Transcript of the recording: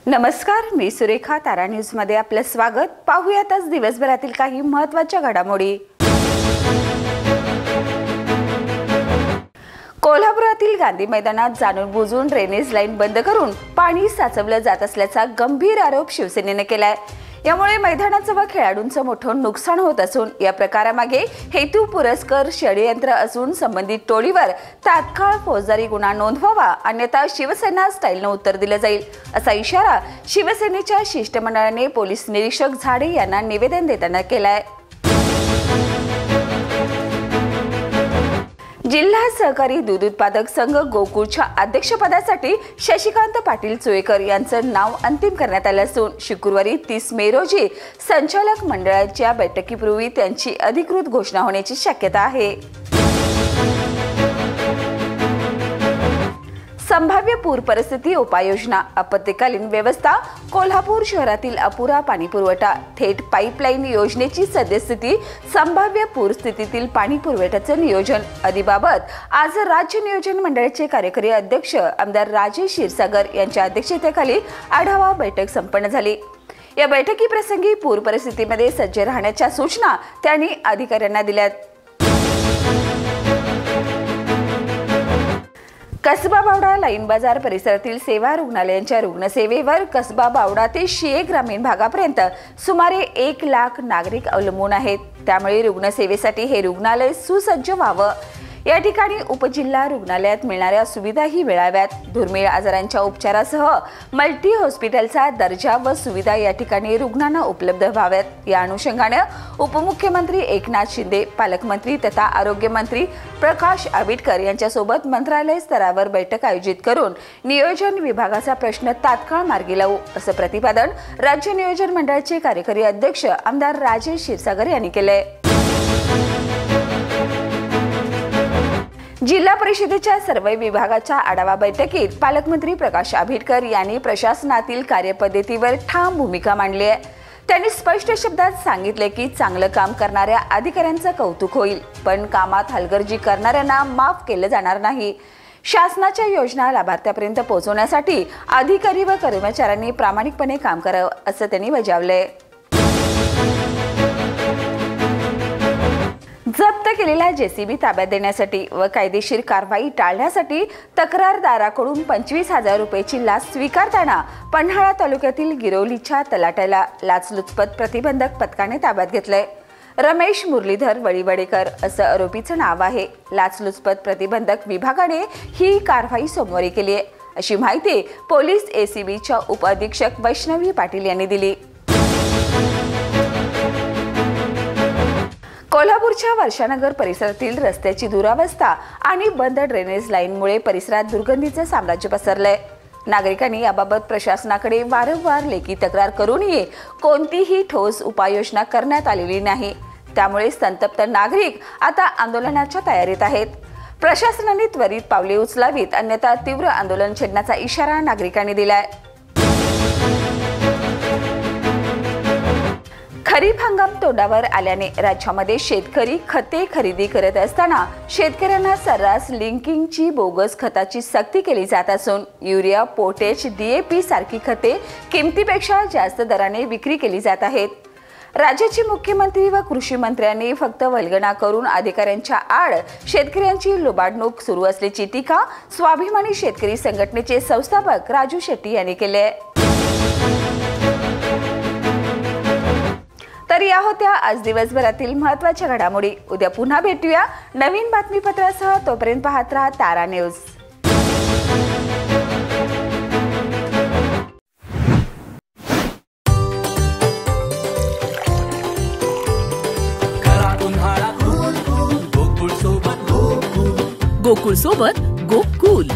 नमस्कार, मी सुरेखा. तारा न्यूज मध्ये आपलं स्वागत. पाहूयात आज दिवसभरातील काही महत्त्वाच्या घडामोडी. कोल्हापुरातील गांधी मैदानात जाणून बुजून ड्रेनेज लाईन बंद करून पाणी साचवलं जात असल्याचा गंभीर आरोप शिवसेनेने केलाय. यामुळे मैदानाचं व खेळाडूंचं मोठं नुकसान होत असून या प्रकारामागे हेतुपुरस्कर षडयंत्र असून संबंधित टोळीवर तात्काळ फौजदारी गुन्हा नोंदवावा, अन्यथा शिवसेना स्टाईलनं उत्तर दिलं जाईल, असा इशारा शिवसेनेच्या शिष्टमंडळाने पोलीस निरीक्षक झाडे यांना निवेदन देताना केलाय. जिल्हा सहकारी दूध उत्पादक संघ गोकुळच्या अध्यक्षपदासाठी शशिकांत पाटील चोळेकर यांचं नाव अंतिम करण्यात आलं असून शुक्रवारी 30 मे रोजी संचालक मंडळाच्या बैठकीपूर्वी त्यांची अधिकृत घोषणा होण्याची शक्यता आहे. संभाव्य पूर परिस्थिती उपाययोजना. आपत्कालीन व्यवस्था. कोल्हापूर शहरातील अपुरा पाणी पुरवठा. थेट पाईपलाईन योजनेची सद्यस्थिती. संभाव्य पूर स्थितीतील पाणी पुरवठ्याचं नियोजन आदीबाबत आज राज्य नियोजन मंडळाचे कार्यकारी अध्यक्ष आमदार राजेश क्षीरसागर यांच्या अध्यक्षतेखाली आढावा बैठक संपन्न झाली. या बैठकीप्रसंगी पूर परिस्थितीमध्ये सज्ज राहण्याच्या सूचना त्यांनी अधिकाऱ्यांना दिल्या. कसबा बावडा लाईन बाजार परिसरातील सेवा रुग्णालयांच्या रुग्णसेवेवर कसबा बावडा ते शिये ग्रामीण भागापर्यंत सुमारे 1 लाख नागरिक अवलंबून आहेत. त्यामुळे रुग्णसेवेसाठी हे रुग्णालय सुसज्ज व्हावं. या ठिकाणी उपजिल्हा रुग्णालयात मिळणाऱ्या सुविधाही मिळाव्यात. दुर्मिळ आजारांच्या उपचारासह मल्टी हॉस्पिटलचा दर्जा व सुविधा या ठिकाणी रुग्णांना उपलब्ध व्हाव्यात. या अनुषंगाने उपमुख्यमंत्री एकनाथ शिंदे, पालकमंत्री तथा आरोग्यमंत्री प्रकाश आंबेडकर यांच्यासोबत मंत्रालय स्तरावर बैठक आयोजित करून नियोजन विभागाचा प्रश्न तात्काळ मार्गी लावू, असं प्रतिपादन राज्य नियोजन मंडळाचे कार्यकारी अध्यक्ष आमदार राजेश क्षीरसागर यांनी केले. जिल्हा परिषदेच्या सर्व विभागाच्या आढावा बैठकीत पालकमंत्री प्रकाश आंबेडकर यांनी प्रशासनातील कार्यपद्धतीवर ठाम भूमिका मांडली आहे. त्यांनी स्पष्ट शब्दात सांगितले की चांगलं काम करणाऱ्या अधिकाऱ्यांचं कौतुक होईल, पण कामात हलगर्जी करणाऱ्यांना माफ केलं जाणार नाही. शासनाच्या योजना लाभार्थ्यापर्यंत पोहोचवण्यासाठी अधिकारी व कर्मचाऱ्यांनी प्रामाणिकपणे काम करावं, असं त्यांनी बजावलंय. जप्त केलेला जेसीबी ताब्यात देण्यासाठी व कायदेशीर कारवाई टाळण्यासाठी तक्रारदाराकडून 25,000 रुपयाची लाच स्वीकारताना पन्हाळा तालुक्यातील गिरोलीच्या तलाट्याला लाचलुचपत प्रतिबंधक पथकाने ताब्यात घेतलंय. रमेश मुरलीधर वळीवडेकर असं आरोपीचं नाव आहे. लाचलुचपत प्रतिबंधक विभागाने ही कारवाई सोमवारी केली आहे, अशी माहिती पोलीस एसीबीच्या उपअधीक्षक वैष्णवी पाटील यांनी दिली. कोल्हापूरच्या वर्षानगर परिसरातील रस्त्याची दुरावस्था आणि बंद ड्रेनेज लाईनमुळे परिसरात दुर्गंधीचे साम्राज्य पसरलंय. नागरिकांनी याबाबत प्रशासनाकडे वारंवार लेखी तक्रार करूनही कोणतीही ठोस उपाययोजना करण्यात आलेली नाही. त्यामुळे संतप्त नागरिक आता आंदोलनाच्या तयारीत आहेत. प्रशासनाने त्वरित पावले उचलावीत, अन्यथा तीव्र आंदोलन छेडण्याचा इशारा नागरिकांनी दिलाय. खरीप हंगाम तोंडावर आल्याने राज्यामध्ये शेतकरी खते खरेदी करत असताना शेतकऱ्यांना सर्रास लिंकिंगची बोगस खताची सक्ती केली जात असून युरिया, पोटॅश, DAP सारखी खते किमतीपेक्षा जास्त दराने विक्री केली जात आहेत. राज्याचे मुख्यमंत्री व कृषी मंत्र्यांनी फक्त वल्गना करून अधिकाऱ्यांच्या आड शेतकऱ्यांची लुबाडणूक सुरू असल्याची टीका स्वाभिमानी शेतकरी संघटनेचे संस्थापक राजू शेट्टी यांनी केली आहे. तर या होत्या आज दिवसभरातील महत्त्वाच्या घडामोडी. उद्या पुन्हा भेटूया नवीन बातमीपत्रासह. तोपर्यंत पाहत रहा तारा न्यूज. गोकुळ सोबत गो कूल.